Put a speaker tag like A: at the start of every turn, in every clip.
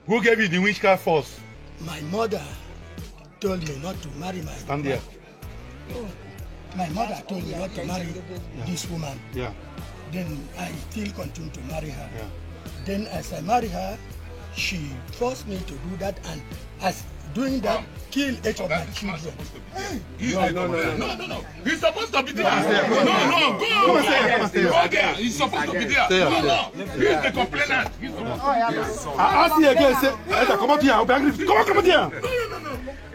A: Who gave you the witchcraft force?
B: My mother told me not to marry my
A: Stand there.
B: Oh, my mother told me not to marry this woman.
A: Yeah.
B: Then I still continue to marry her.
A: Yeah.
B: Then as I marry her, she forced me to do that, and as doing that, kill 8 of my children.
C: No. He's supposed to be there. No, go.
A: Come
C: there. He's supposed to be there. No. He's the complainant.
A: I asked you again, say, come out here, I'll be angry. Come on here.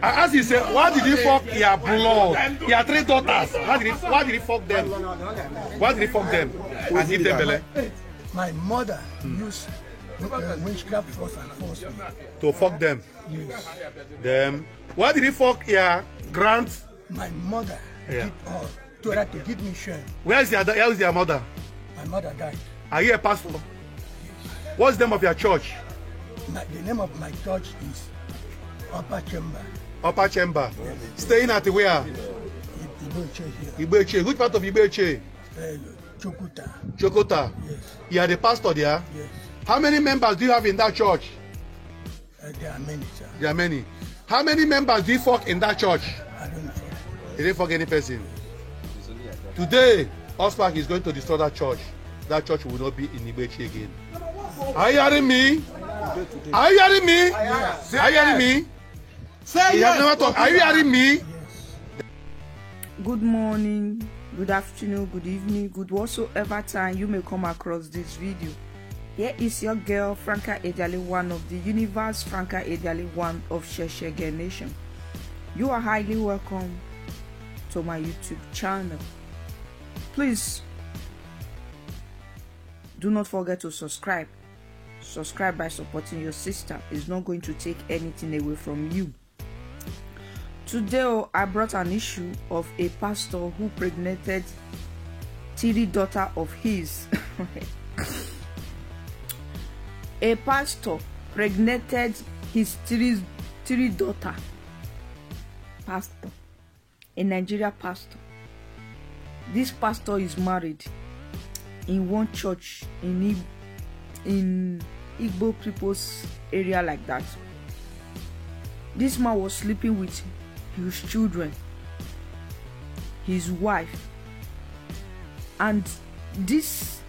A: I asked you, say, why did he fuck your blood? Your 3 daughters. Why did he fuck them? Why did he fuck them? And give them belly?
B: My mother used witchcraft force and force me.
A: To fuck them.
B: Yes.
A: Them. Why did he fuck your grand?
B: My mother did all to her to give me shame.
A: Where is your mother?
B: My mother died.
A: Are you a pastor? What's the name of your church?
B: The name of my church is Upper Chamber.
A: Upper Chamber. Yes. Staying at where? Ibeche. Which part of Ibeche?
B: Chokota.
A: Chokota.
B: Yes. You
A: are the pastor there?
B: Yes.
A: How many members do you have in that church?
B: There are many, sir.
A: There are many. How many members do you fuck in that church?
B: I don't know.
A: You didn't fuck any person. Today, Ospark is going to destroy that church. That church will not be in Ibechi again. Are you hearing me? Are you hearing me?
B: Yes.
A: Are you hearing me? Say yes. Are you hearing me?
B: Yes.
D: Good morning, good afternoon, good evening, good whatsoever time you may come across this video. Here is your girl Franca Ediale, one of the universe, Franca Ediale, one of Sheshege Nation. You are highly welcome to my YouTube channel. Please do not forget to subscribe. Subscribe by supporting your sister. It's not going to take anything away from you. Today I brought an issue of a pastor who pregnated 3 daughters of his. A pastor pregnated his three daughters. Pastor, a Nigeria pastor. This pastor is married in one church in Igbo people's area like that. This man was sleeping with his children, his wife, and this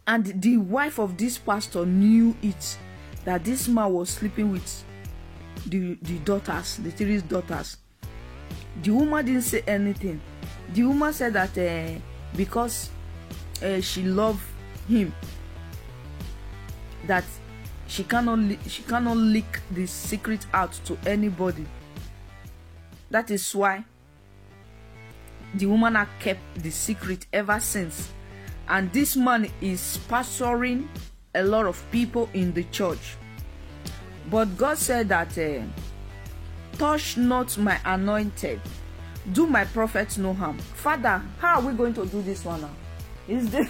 D: and the wife of this pastor knew it, that this man was sleeping with the daughters, the 3 daughters. The woman didn't say anything. The woman said that because she loved him, that she cannot leak the secret out to anybody. That is why the woman has kept the secret ever since. And this man is pastoring a lot of people in the church. But God said that touch not my anointed, do my prophets no harm. Father, how are we going to do this one now? Is this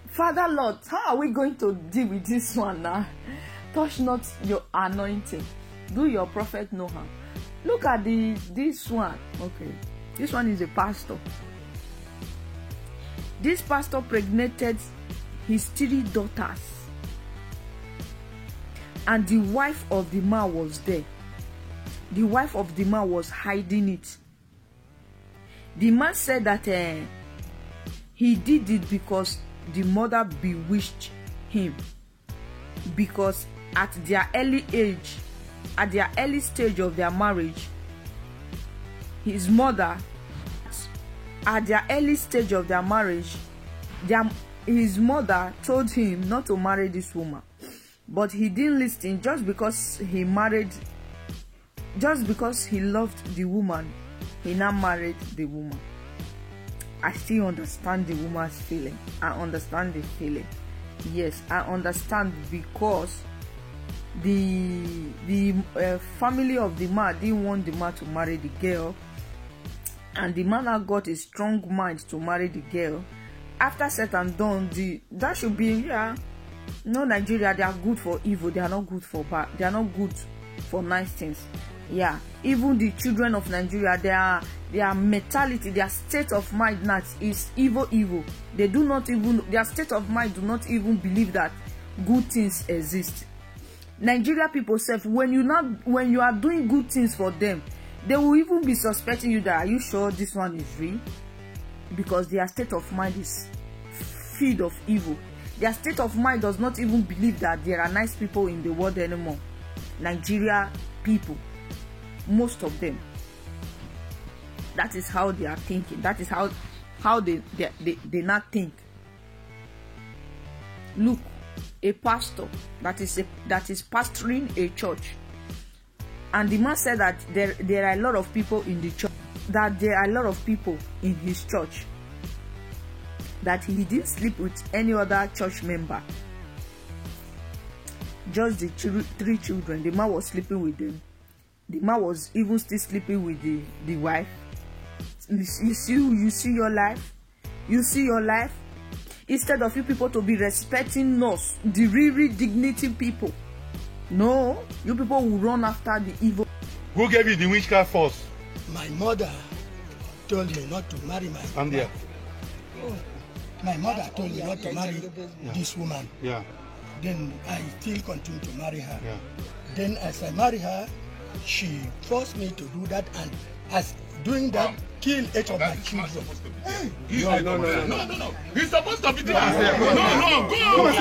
D: Father Lord, how are we going to deal with this one now? Touch not your anointing, do your prophet no harm. Look at this one. Okay, this one is a pastor. This pastor pregnated his 3 daughters, and the wife of the man was there. The wife of the man was hiding it. The man said that he did it because the mother bewitched him, because at their early age, at their early stage of their marriage, his mother, at their early stage of their marriage, his mother told him not to marry this woman, but he didn't listen. Just because he loved the woman, he now married the woman. I still understand the woman's feeling. I understand the feeling. Yes, I understand, because the family of the man didn't want the man to marry the girl, and the man had got a strong mind to marry the girl. After said and done, that should be, no, Nigeria, they are good for evil, they are not good for bad, they are not good for nice things. Yeah, even the children of Nigeria, their mentality, their state of mind now is evil. They do not even, their state of mind do not even believe that good things exist. Nigeria people self, when you are doing good things for them, they will even be suspecting you that, are you sure this one is real? Because their state of mind is filled of evil. Their state of mind does not even believe that there are nice people in the world anymore. Nigeria people, most of them, that is how they are thinking. That is how they not think. Look, a pastor that is pastoring a church, and the man said that there are a lot of people in the church, that there are a lot of people in his church, that he didn't sleep with any other church member, just the 3 children. The man was sleeping with them. The man was even still sleeping with the wife. You see your life. You see your life. Instead of you people to be respecting us, the real dignity people, no, you people will run after the evil.
A: Who gave you the witchcraft force?
B: My mother told me not to marry my wife.
A: And
B: My mother told me not to marry this woman.
A: Yeah.
B: Then I still continue to marry her.
A: Yeah.
B: Then as I marry her, she forced me to do that, and as doing that, kill 8 of my children.
C: No. He's supposed to be there. No, go. Go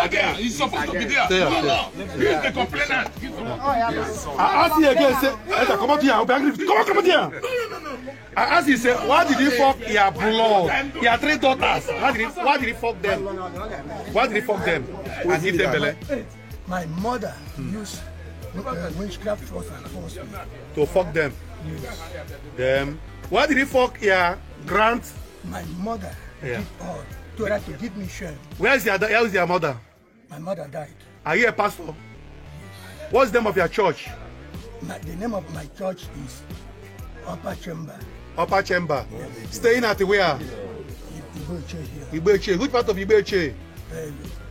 C: there. He's supposed to be there. No. He's the complainant.
A: I asked you again, say, come out here. Come out here. I asked you, say, why did he fuck your blood? He had 3 daughters. Why did he fuck them? Why did he fuck them and give them belly?
B: My mother used witchcraft force and force me
A: to fuck them. Them. Why did he fuck your grand?
B: My mother did all to her to give me shame.
A: Where is your mother?
B: My mother died.
A: Are you a pastor? What's the name of your church?
B: The name of my church is Upper Chamber.
A: Upper Chamber. Yes. Staying at where? Ibeche. Which part of Ibeche?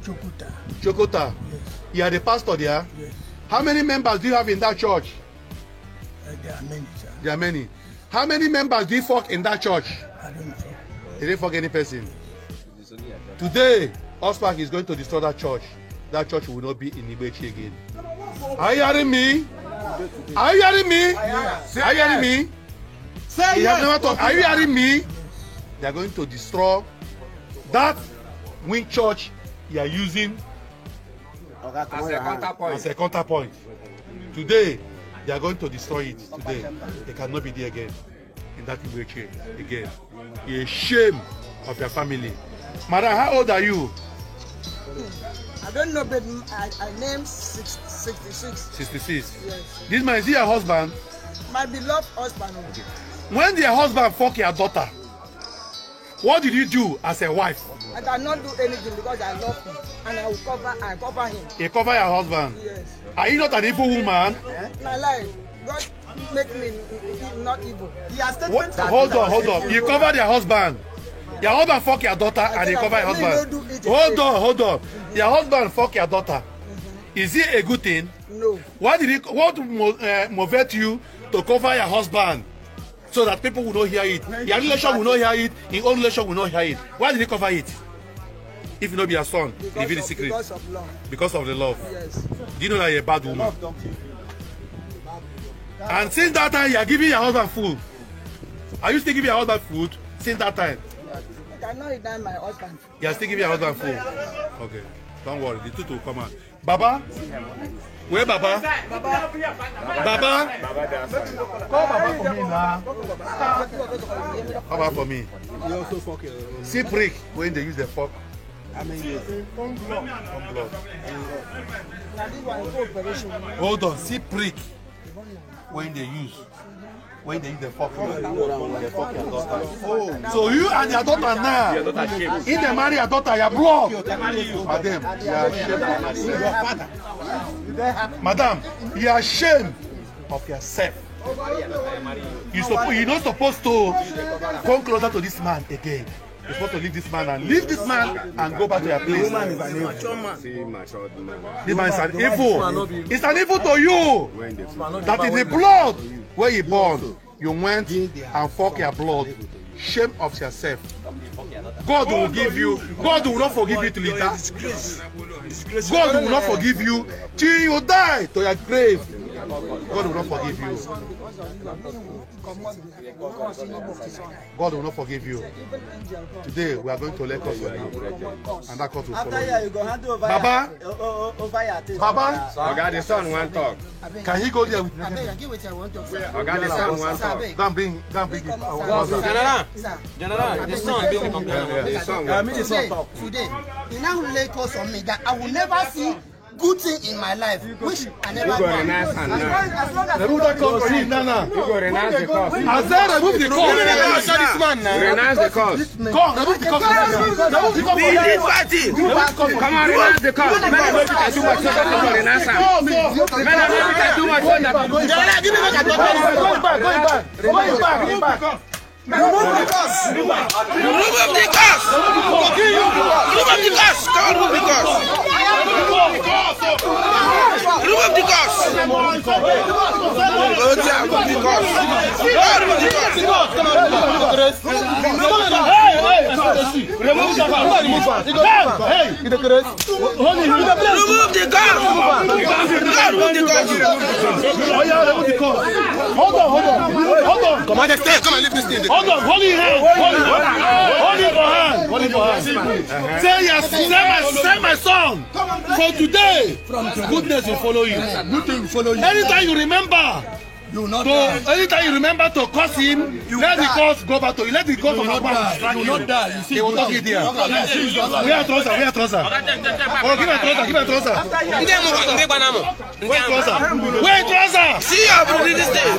B: Chokota.
A: Chokota.
B: Yes. You
A: are the pastor there?
B: Yes.
A: How many members do you have in that church?
B: There are many, sir.
A: There are many. How many members do you fuck in that church?
B: I don't know.
A: He didn't fuck any person. Today, Ospak is going to destroy that church. That church will not be in Ibechi again. Are you hearing me? Are you hearing me? Are you hearing me? Say yes. Are you hearing me? They are going to destroy that wing church you are using as a counterpoint. Today, they are going to destroy it. Today, they cannot be there again in that Ibechi again. You're a shame of your family. Madam, how old are you?
E: I don't know, but I named 66.
A: 66.
E: Yes.
A: This man, is he your husband?
E: My beloved husband.
A: When your husband fuck your daughter, what did you do as a wife?
E: I cannot do anything because I love him and I cover him.
A: You cover your husband?
E: Yes.
A: Are you not an evil woman?
E: My life. God make me not evil.
A: Hold on. You cover your husband. Your husband fuck your daughter and you cover your husband. Hold on. Your husband fuck your daughter. Is it a good thing?
E: No.
A: What motivate you to cover your husband so that people will not hear it? Your relation will not hear it. Your own relation will not hear it. Why did he cover it? If you not be your son, reveal the secret.
E: Because of love.
A: Because of the love.
E: Yes.
A: Do you know that you're a bad woman? And since that time, you are giving your husband food. Are you still giving your husband food since that time?
E: I cannot deny my husband.
A: You are still giving your husband food? Okay. Don't worry. The truth will come out. Baba? Where Baba? Baba? Call Baba for me now. Call Baba for me. See prick when they use the fork. Hold on. See prick when they use the fork. So you and your daughter now, if they marry your daughter, you block. Madam, you are ashamed of yourself. You're not supposed to come closer to this man again. You're supposed to leave this man and go back to your place. This man is an evil. It's an evil to you. That is the blood where you born. You went and fuck your blood. Shame of yourself. God will give you. God will not forgive you till you die. God will not forgive you till you die to your grave. God will not forgive you. God will not forgive you. Today we are going to let us go. And that God will follow you. Baba,
F: Oga, the son want talk.
A: can he go there with me?
F: Oga, the son want talk.
A: Go and bring it.
G: General, the son be on
F: The son want talk.
E: Today, he now lay curse on me that I will never see good thing in my life, which I never
F: You go
E: done.
F: renounce and
E: As long as
A: Remove that cause for him, Nana.
F: You go renounce the cause.
A: As they remove the cause.
F: Renounce the cause.
A: Come, remove the cause. Remove the cause.
F: Come on, renounce the cause. Men are not too much so that people renounce am. Men are not too much so that people
A: Going back.
G: Remove the curse. Remove the curse. Remove the curse. Come on, remove the curse. Remove the curse.
A: Hold on. Come on, lift this thing. Hold on, hold your hand. Say my son. For today, goodness will follow you.
B: Good thing follow you.
A: Anytime you remember.
B: You will not die.
A: Anytime you remember to curse him, let the curse go back to you. Let the curse
B: You will
A: go
B: not
A: back.
B: die. You will not die. You see,
A: They will talk it here. We are trouser. Oh, give a trouser. Where trouser?
G: See your brother this day.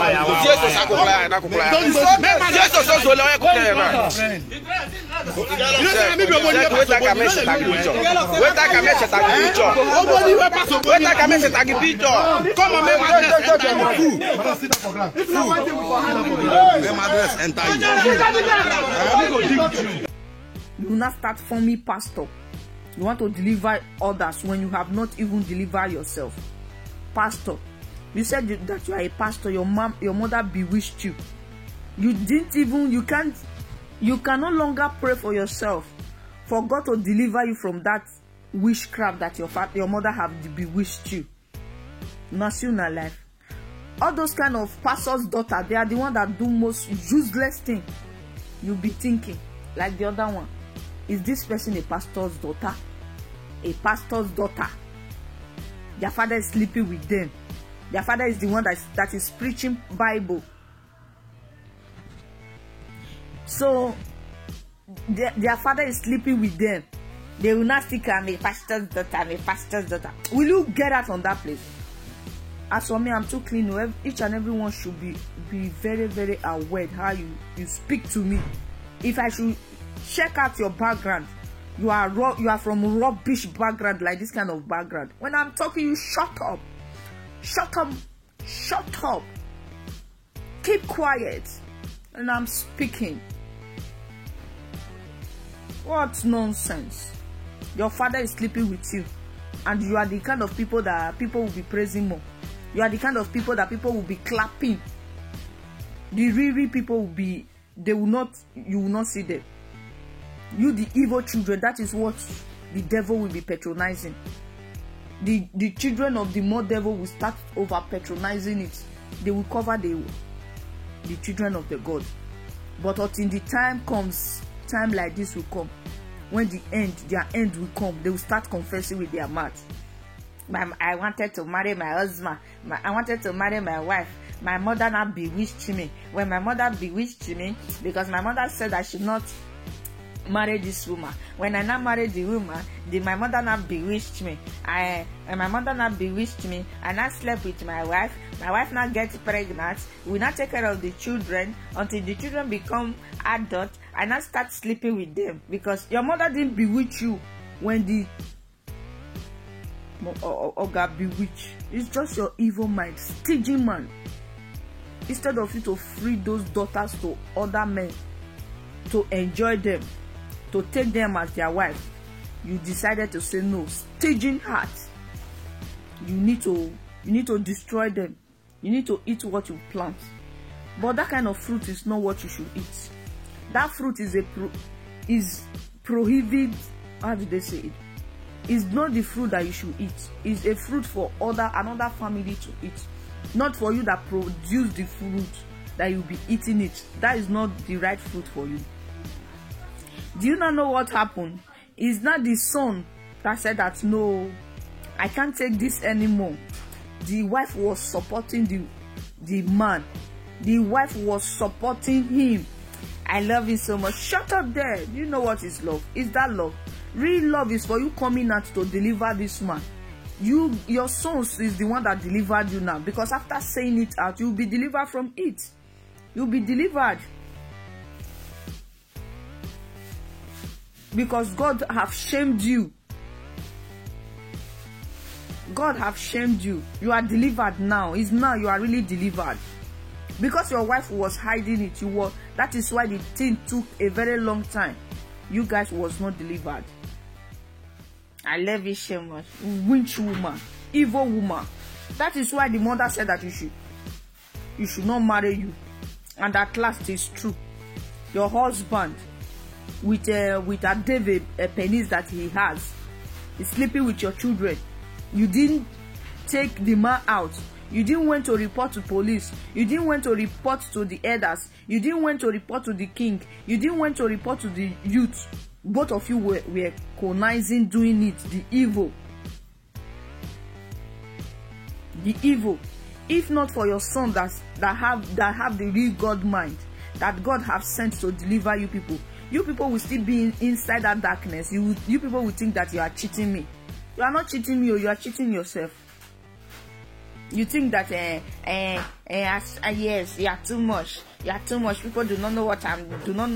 D: You will not start forming pastor. You want to deliver others when you have not even delivered yourself. Pastor, you said that you are a pastor. Your mother bewitched you. You can no longer pray for yourself, for God to deliver you from that witchcraft that your mother have bewitched you. Not soon in life. All those kind of pastor's daughter, they are the one that do most useless thing. You'll be thinking, like the other one, is this person a pastor's daughter? A pastor's daughter. Their father is sleeping with them. Their father is the one that is preaching Bible. So their father is sleeping with them. They will not think I'm a pastor's daughter. Will you get out from that place? As for me, I'm too clean. Each and everyone should be very, very aware how you speak to me. If I should check out your background, you are from rubbish background, like this kind of background. When I'm talking, you shut up. Keep quiet. And I'm speaking. What nonsense. Your father is sleeping with you, and you are the kind of people that people will be praising more. You are the kind of people that people will be clapping. The real people will be, you will not see them. You, the evil children, that is what the devil will be patronizing. The children of the more devil will start over patronizing it. They will cover the children of the God. But until the time comes, time like this will come. When their end will come, they will start confessing with their mouth. I wanted to marry my husband. I wanted to marry my wife. My mother now bewitched me. When my mother bewitched me, because my mother said I should not marry this woman. When I now married the woman, my mother now bewitched me. And my mother now bewitched me. I now slept with my wife. My wife now gets pregnant. We now take care of the children until the children become adult. I now start sleeping with them because your mother didn't bewitch you when the got bewitched. It's just your evil mind, staging man. Instead of you to free those daughters to other men to enjoy them, to take them as their wife, you decided to say no. Staging heart. You need to destroy them. You need to eat what you plant. But that kind of fruit is not what you should eat. That fruit is prohibited. How do they say it? It's not the fruit that you should eat. It's a fruit for another family to eat. Not for you that produce the fruit that you'll be eating it. That is not the right fruit for you. Do you not know what happened? It's not the son that said that, no, I can't take this anymore. The wife was supporting the man. The wife was supporting him. I love you so much. Shut up there. Do you know what is love? Is that love? Real love is for you coming out to deliver this man. Your son is the one that delivered you now. Because after saying it out, you'll be delivered from it. You'll be delivered. Because God have shamed you. God have shamed you. You are delivered now. It's now you are really delivered. Because your wife was hiding it, that is why the thing took a very long time. You guys was not delivered. I love you so much. Winch woman, evil woman. That is why the mother said that you should not marry you. And at last it's true. Your husband with a David pennies that he has is sleeping with your children. You didn't take the man out. You didn't want to report to police. You didn't want to report to the elders. You didn't want to report to the king. You didn't want to report to the youth. Both of you were conniving, doing it. The evil. The evil. If not for your son that have the real God mind, that God have sent to deliver you people will still be inside that darkness. You people will think that you are cheating me. You are not cheating me, you are cheating yourself. You think that yes, you are too much. You are too much. People do not know what I'm doing. Do not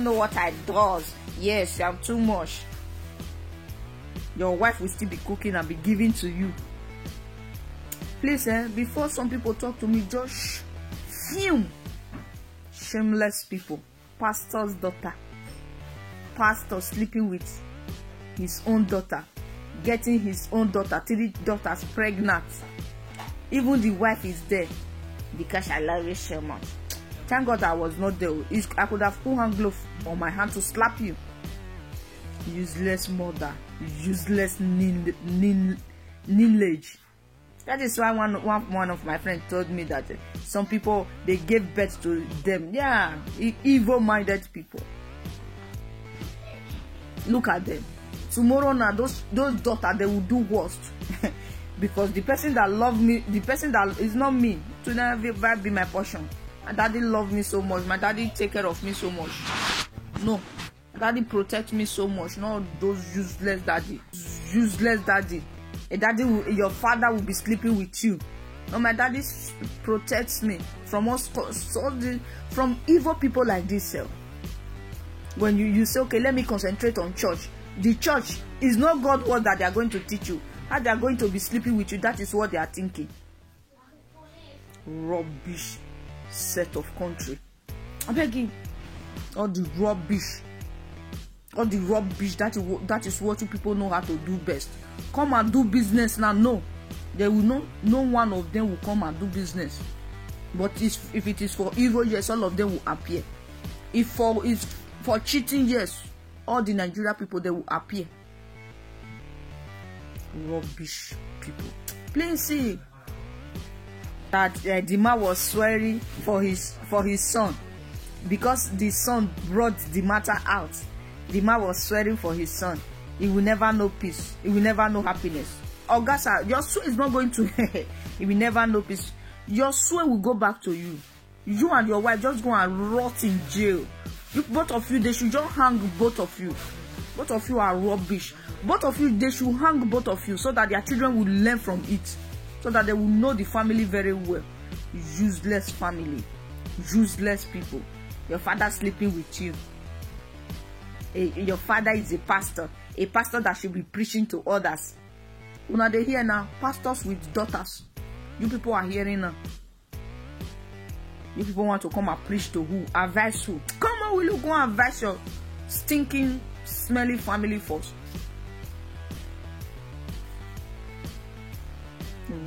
D: know what I do. Yes, I'm too much. Your wife will still be cooking and be giving to you. Please, before some people talk to me, just fume. Shameless people. Pastor's daughter. Pastor sleeping with his own daughter. Getting his own daughter, 3 daughters pregnant. Even the wife is there. Because I love you so much. Thank God I was not there. I could have put hand glove on my hand to slap you. Useless mother. Useless lineage. That is why one of my friends told me that some people, they gave birth to them. Yeah, evil-minded people. Look at them. Tomorrow now, those daughters, they will do worst. Because the person that loved me, the person that is not me, to never be my portion. My daddy loved me so much. My daddy take care of me so much. No. My daddy protect me so much. Not those useless daddy. Useless daddy. Your father will be sleeping with you. No, my daddy protects me from from evil people like this. When you say, okay, let me concentrate on church. The church is not God's word that they are going to teach you. How they are going to be sleeping with you, that is what they are thinking. Rubbish set of country. I beg you. All the rubbish. That is what you people know how to do best. Come and do business now. No. They will not. No one of them will come and do business. But if it is for evil, yes, all of them will appear. If for cheating, yes, all the Nigeria people, they will appear. Rubbish people. Please see that the man was swearing for his son, because the son brought the matter out. The man was swearing for his son. He will never know peace. He will never know happiness. Augusta, your soul is not going to. He will never know peace. Your soul will go back to you. You and your wife just go and rot in jail. Both of you, they should just hang both of you. Both of you are rubbish. Both of you, they should hang both of you so that their children will learn from it. So that they will know the family very well. Useless family. Useless people. Your father sleeping with you. Your father is a pastor that should be preaching to others. Una they hear now, pastors with daughters. You people are hearing now. You people want to come and preach to who? Advise who? Come When will you go and advise your stinking, smelly family first?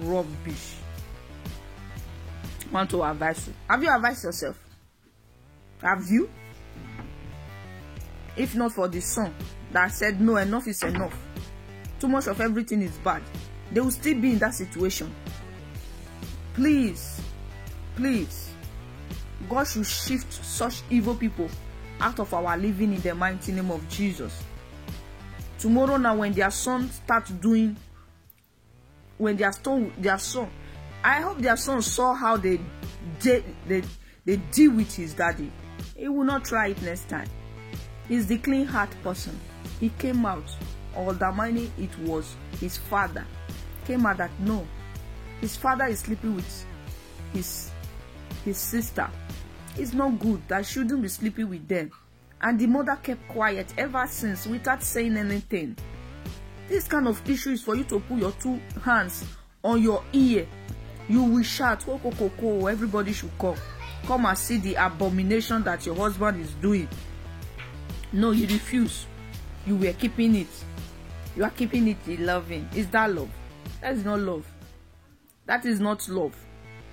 D: Rubbish. Want to advise you? Have you advised yourself? Have you? If not for the son that said no, enough is enough, too much of everything is bad, they will still be in that situation. Please, please, God should shift such evil people out of our living in the mighty name of Jesus. Tomorrow now, when their son starts doing, when their son, I hope their son saw how they deal with his daddy. He will not try it next time. He's the clean heart person. He came out, all the money it was his father. Came out that no, his father is sleeping with his sister. It's not good. That shouldn't be sleeping with them. And the mother kept quiet ever since without saying anything. This kind of issue is for you to put your two hands on your ear. You will shout, "Ho, ho, ho, ho." Everybody should come and see the abomination that your husband is doing. No, you refuse. You were keeping it. You are keeping it loving. Is that love? That is not love. That is not love.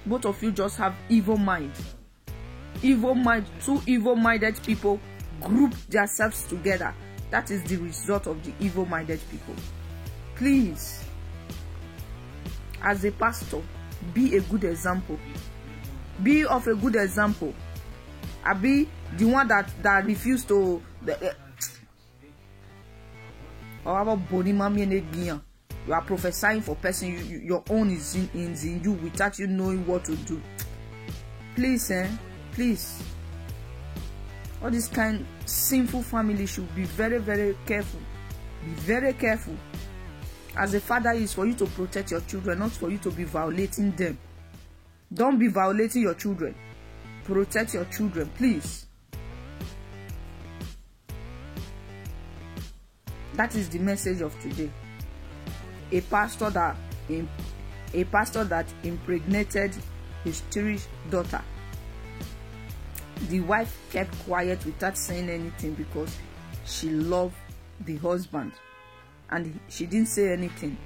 D: Both of you just have evil mind. Evil mind. Two evil-minded people group themselves together. That is the result of the evil-minded people. Please, as a pastor, be a good example. Be of a good example. I be the one that refused to. You are prophesying for person. Your own is in you without you knowing what to do. Please, please. All this kind sinful family should be very, very careful. Be very careful. As a father is for you to protect your children, not for you to be violating them. Don't be violating your children. Protect your children, please. That is the message of today. A pastor that impregnated his cherished daughter. The wife kept quiet without saying anything because she loved the husband, and she didn't say anything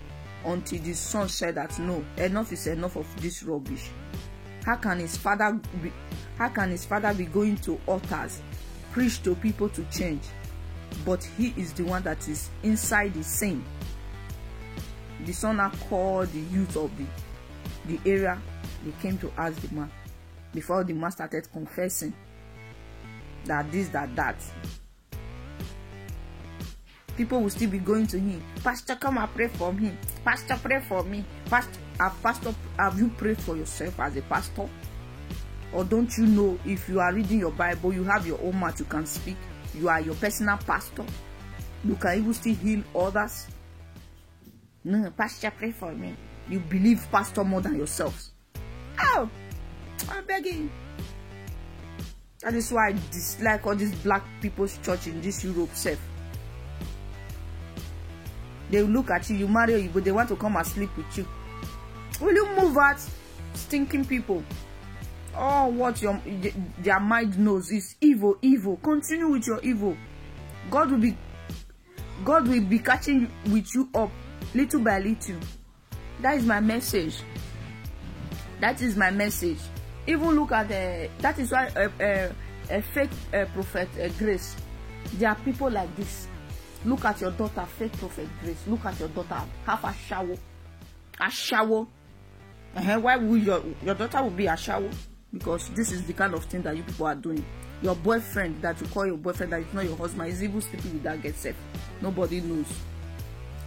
D: until the son said that no, enough is enough of this rubbish. How can his father be going to altars, preach to people to change, but he is the one that is inside the sin? The son now called the youth of the area. They came to ask the man. Before the man started confessing that this, that. People will still be going to him. Pastor, come and pray for him. Pastor, pray for me. Pastor, have you prayed for yourself as a pastor? Or don't you know, if you are reading your Bible, you have your own mouth, you can speak. You are your personal pastor. You can even still heal others. No, Pastor, pray for me. You believe pastor more than yourselves. Oh, I'm begging. That is why I dislike all these black people's church in this Europe self. They look at you, you marry you, but they want to come and sleep with you. Will you move out, stinking people? Oh, what their mind knows is evil, evil. Continue with your evil. God will be catching with you up little by little. That is my message. That is my message. Even look at that is why a fake prophet Grace. There are people like this. Look at your daughter, fake prophet Grace. Look at your daughter, have a shower. A shower. Why would your daughter will be a shower? Because this is the kind of thing that you people are doing. Your boyfriend that you call your boyfriend, that is not your husband, is even sleeping with that girl safe. Nobody knows.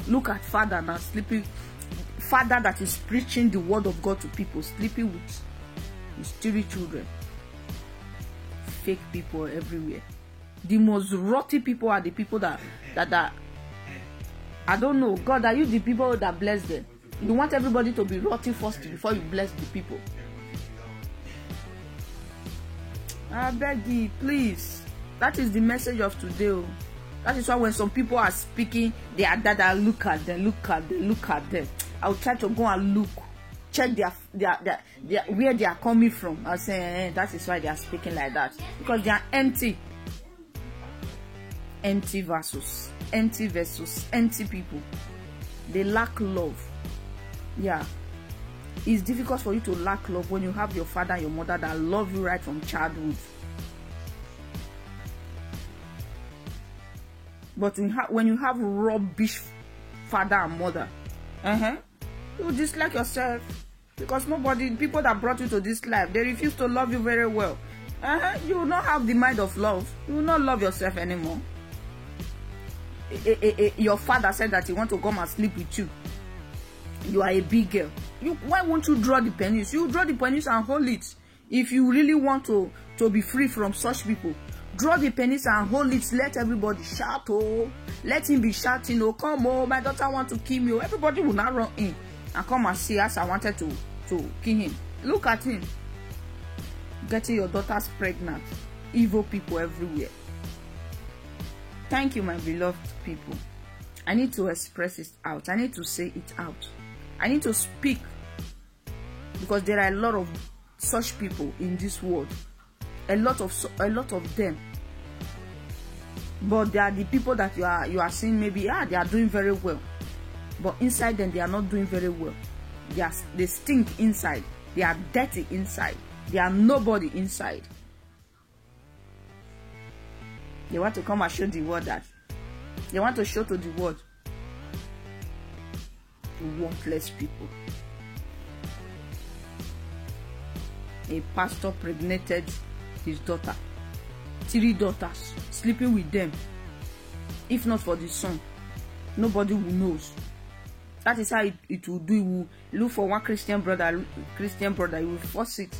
D: Look at father now sleeping. Father that is preaching the word of God to people, sleeping with his 3 children. Fake people everywhere. The most rotten people are the people that I don't know. God, are you the people that bless them? You want everybody to be rotten first before you bless the people. I beg you, please. That is the message of today. That is why when some people are speaking, they are that look at them. I'll try to go and look, check their where they are coming from. I'll say that is why they are speaking like that, because they are empty. empty vessels, empty people. They lack love. Yeah. It's difficult for you to lack love when you have your father and your mother that love you right from childhood. But when you have rubbish father and mother, you dislike yourself, because people that brought you to this life, they refuse to love you very well. You will not have the mind of love. You will not love yourself anymore. Your father said that he want to come and sleep with you. You are a big girl. Why won't you draw the penis? You draw the penis and hold it. If you really want to be free from such people, draw the penis and hold it. Let everybody shout, oh. Let him be shouting, oh, come, oh, my daughter want to kill me. Oh. Everybody will not run in and come and see us. I wanted to kill him. Look at him. Getting your daughters pregnant. Evil people everywhere. Thank you, my beloved people. I need to express it out. I need to say it out. I need to speak, because there are a lot of such people in this world. A lot of them. But they are the people that you are seeing, maybe they are doing very well, but inside them they are not doing very well. They stink inside. They are dirty inside. They are nobody inside. They want to come and show the world that. They want to show to the world. Worthless people. A pastor pregnated his daughter. 3 daughters. Sleeping with them. If not for the son, nobody will knows. That is how it will do. It will look for one Christian brother. He will force it.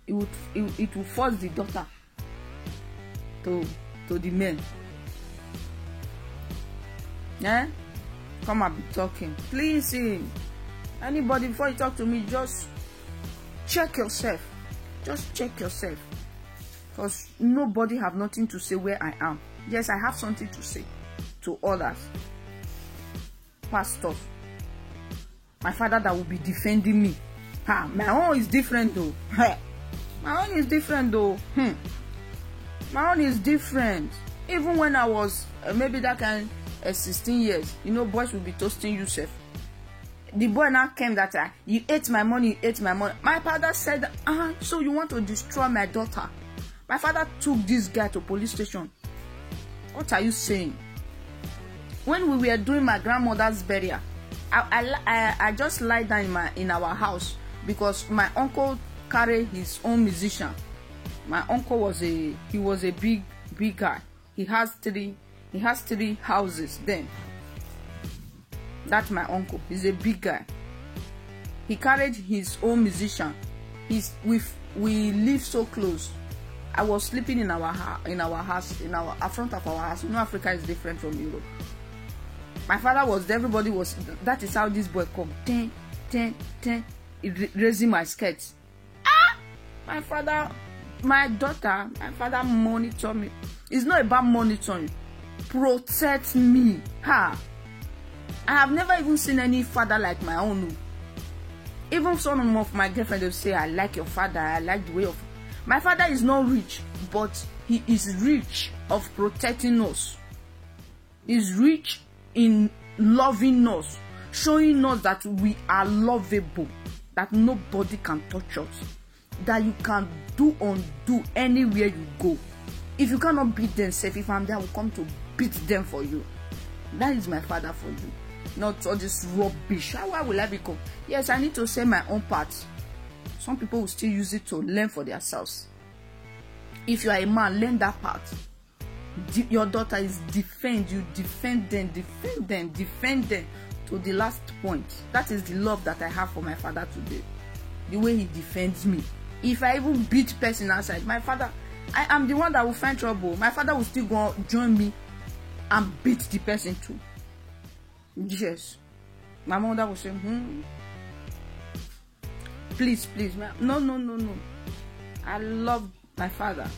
D: It will force the daughter to the men. Yeah? Come and be talking. Please, anybody, before you talk to me, just check yourself. Just check yourself. Because nobody have nothing to say where I am. Yes, I have something to say to others. Pastors. My father that will be defending me. My own is different though. My own is different though. My own is different. Even when I was maybe that kind 16 years, boys will be toasting Yusuf. The boy now came that you ate my money, you ate my money. My father said, so you want to destroy my daughter? My father took this guy to police station. What are you saying? When we were doing my grandmother's burial, I just lied down in our house because my uncle carried his own musician. My uncle was a big guy. He has three houses then. That's my uncle. He's a big guy. He carried his own musician. We live so close. I was sleeping in our house, in front of our house. Africa is different from Europe. My father was there. Everybody was. That is how this boy come. Raising my skirts. My father monitor me. It's not about monitoring. Protect me. I have never even seen any father like my own. Even some of my girlfriends will say, I like your father, I like the way of. My father is not rich, but he is rich of protecting us. He's rich in loving us, showing us that we are lovable, that nobody can touch us, that you can undo anywhere you go. If you cannot beat them safe, if I'm there, I will come to beat them for you. That is my father for you. Not all this rubbish. Why will I become? Yes, I need to say my own part. Some people will still use it to learn for themselves. If you are a man, learn that part. Your daughter is defend you, defend them to the last point. That is the love that I have for my father today. The way he defends me. If I even beat person outside, my father, I am the one that will find trouble. My father will still go join me and beat the person too. Yes. My mother will say, Please, no. I love my father.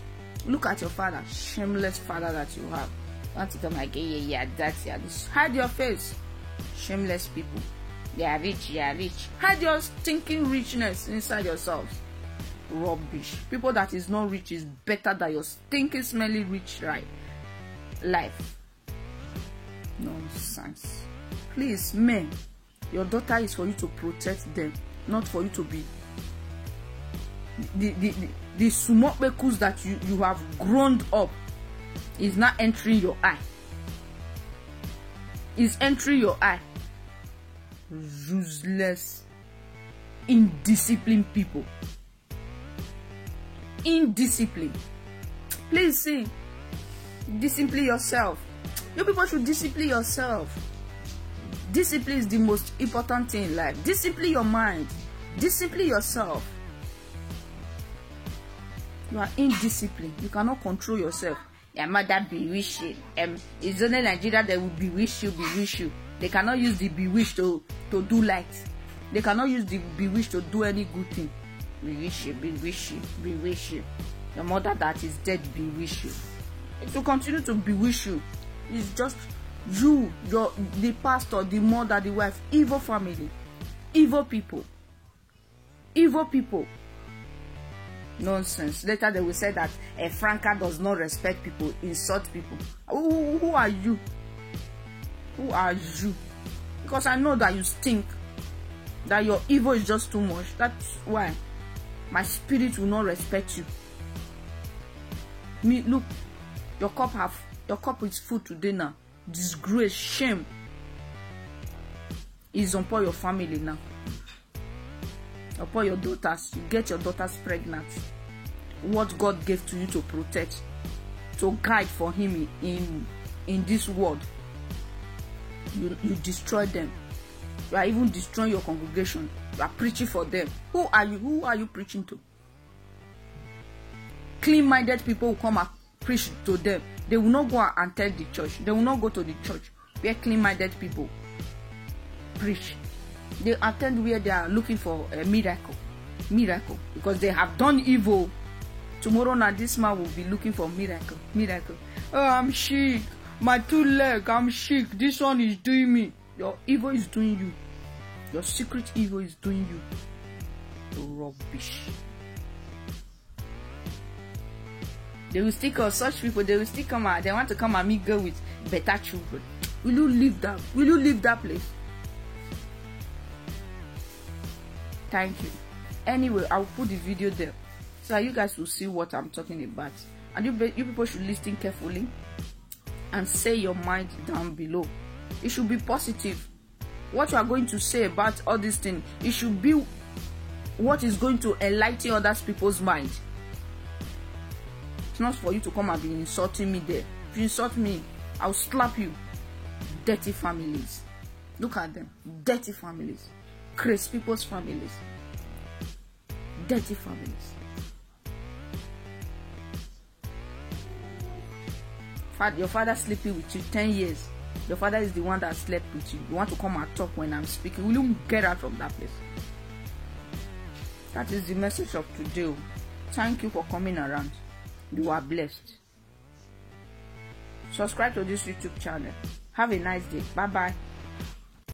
D: Look at your father, shameless father that you have. Want to come like, yeah, that's this. Hide your face. Shameless people. They are rich. Hide your stinking richness inside yourselves. Rubbish. People that is not rich is better than your stinking smelly rich, right? life. Nonsense. Please, men, your daughter is for you to protect them, not for you to be the small bekus that you have grown up is not entering your eye. Is entering your eye. Useless, indisciplined people. Indiscipline. Please see, discipline yourself. You people should discipline yourself. Discipline is the most important thing in life. Discipline your mind. Discipline yourself. You are indisciplined. You cannot control yourself. Your mother bewitch you. It's only Nigeria that will bewitch you. They cannot use the bewitch to do light. They cannot use the bewitch to do any good thing. Bewitch you. Your mother that is dead bewitch you. It will continue to bewitch you. It's just you, the pastor, the mother, the wife, evil family, evil people. Nonsense. Later they will say that Franca does not respect people, insult people. Who are you? Who are you? Because I know that you stink, that your evil is just too much. That's why my spirit will not respect you. Me, look, your cup is full today now. Disgrace, shame is upon your family now. Upon your daughters. You get your daughters pregnant. What God gave to you to protect, to guide for him in this world, you destroy them. You are even destroying your congregation. You are preaching for them. Who are you? Who are you preaching to? Clean-minded people will come and preach to them. They will not go and tell the church. They will not go to the church where clean-minded people preach. They attend where they are looking for a miracle, because they have done evil. Tomorrow now this man will be looking for miracle. Oh, I'm sick, my 2 legs, I'm sick. This one is doing me. Your evil is doing you. Your secret evil is doing you. Rubbish. They will still call such people. They will still come out. They want to come and meet girl with better children. Will you leave that? Will you leave that place? Thank you. Anyway, I'll put the video there so that you guys will see what I'm talking about. And you people should listen carefully and say your mind down below. It should be positive. What you are going to say about all these things, it should be what is going to enlighten other people's mind. It's not for you to come and be insulting me there. If you insult me, I'll slap you. Dirty families. Look at them. Dirty families. Crazy people's families. Dirty families. Your father sleeping with you 10 years. Your father is the one that slept with you. You want to come and talk when I'm speaking. Will you get out from that place? That is the message of today. Thank you for coming around. You are blessed. Subscribe to this YouTube channel. Have a nice day. Bye bye.